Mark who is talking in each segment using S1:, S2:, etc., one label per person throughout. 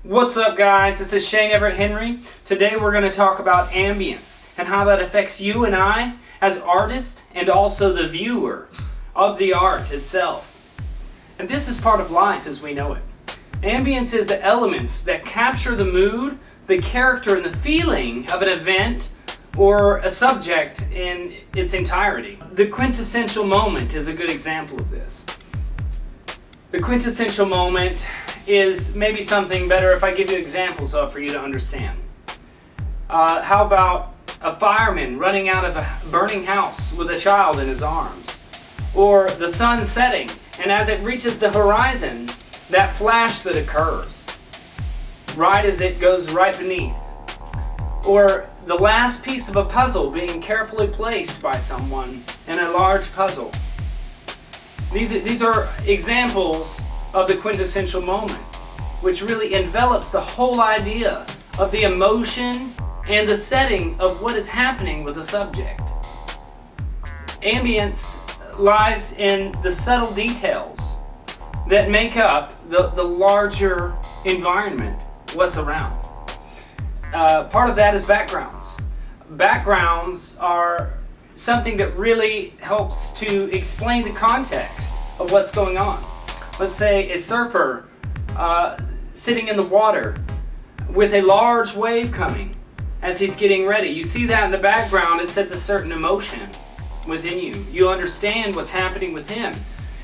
S1: What's up, guys? This is Shane Everett Henry. Today we're going to talk about ambience and how that affects you and I as artists and also the viewer of the art itself. And this is part of life as we know it. Ambience is the elements that capture the mood, the character, and the feeling of an event or a subject in its entirety. The quintessential moment is a good example of this. The quintessential moment is maybe something better if I give you examples of for you to understand. How about a fireman running out of a burning house with a child in his arms? Or the sun setting, and as it reaches the horizon, that flash that occurs right as it goes right beneath. Or the last piece of a puzzle being carefully placed by someone in a large puzzle. These are examples of the quintessential moment, which really envelops the whole idea of the emotion and the setting of what is happening with a subject. Ambience lies in the subtle details that make up the larger environment, what's around. Part of that is backgrounds. Backgrounds are something that really helps to explain the context of what's going on. Let's say a surfer sitting in the water with a large wave coming as he's getting ready. You see that in the background, it sets a certain emotion within you. You understand what's happening with him,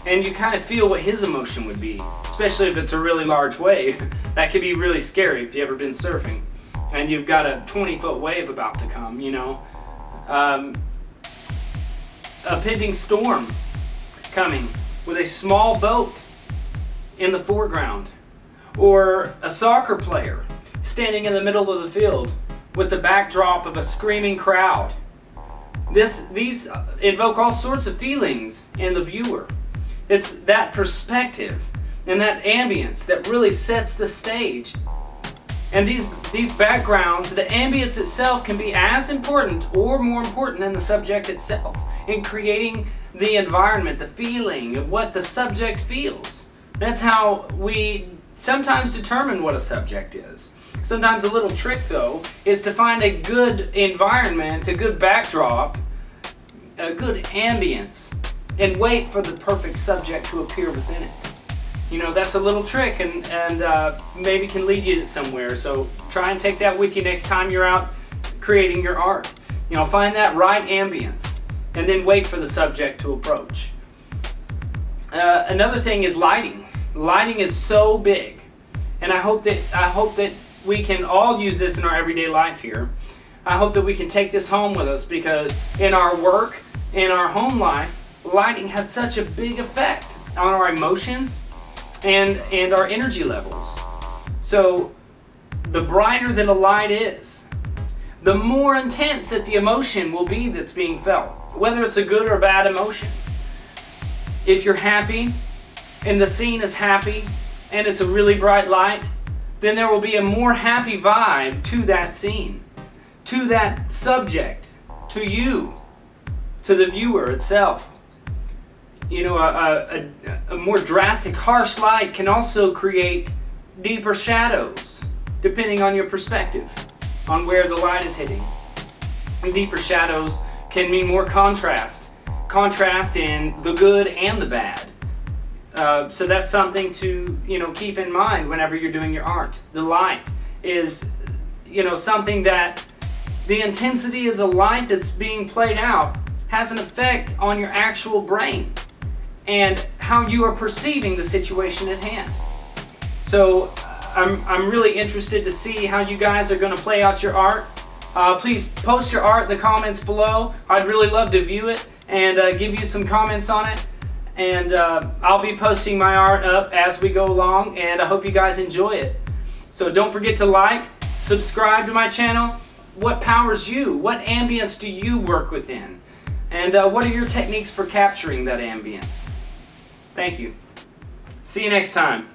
S1: and you kind of feel what his emotion would be, especially if it's a really large wave. That could be really scary if you've ever been surfing and you've got a 20-foot wave about to come, you know. A pending storm coming with a small boat in the foreground, or a soccer player standing in the middle of the field with the backdrop of a screaming crowd. These evoke all sorts of feelings in the viewer. It's that perspective and that ambience that really sets the stage. And these backgrounds, the ambience itself can be as important or more important than the subject itself in creating the environment, the feeling of what the subject feels. That's how we sometimes determine what a subject is. Sometimes a little trick, though, is to find a good environment, a good backdrop, a good ambience, and wait for the perfect subject to appear within it. You know, that's a little trick, and maybe can lead you somewhere. So try and take that with you next time you're out creating your art. You know, find that right ambience, and then wait for the subject to approach. Another thing is lighting. Lighting is so big, and I hope that we can all use this in our everyday life here. I hope that we can take this home with us, because in our work, in our home life, lighting has such a big effect on our emotions and our energy levels. So the brighter that a light is, the more intense that the emotion will be that's being felt, whether it's a good or bad emotion. If you're happy and the scene is happy and it's a really bright light, then there will be a more happy vibe to that scene, to that subject, to you, to the viewer itself. You know, a more drastic, harsh light can also create deeper shadows, depending on your perspective, on where the light is hitting. And deeper shadows can mean more contrast in the good and the bad. So that's something to, you know, keep in mind whenever you're doing your art. The light is, you know, something that the intensity of the light that's being played out has an effect on your actual brain and how you are perceiving the situation at hand. So I'm really interested to see how you guys are going to play out your art. Please post your art in the comments below. I'd really love to view it and give you some comments on it. And I'll be posting my art up as we go along, and I hope you guys enjoy it. So don't forget to like, subscribe to my channel. What powers you? What ambience do you work within? And what are your techniques for capturing that ambience? Thank you. See you next time.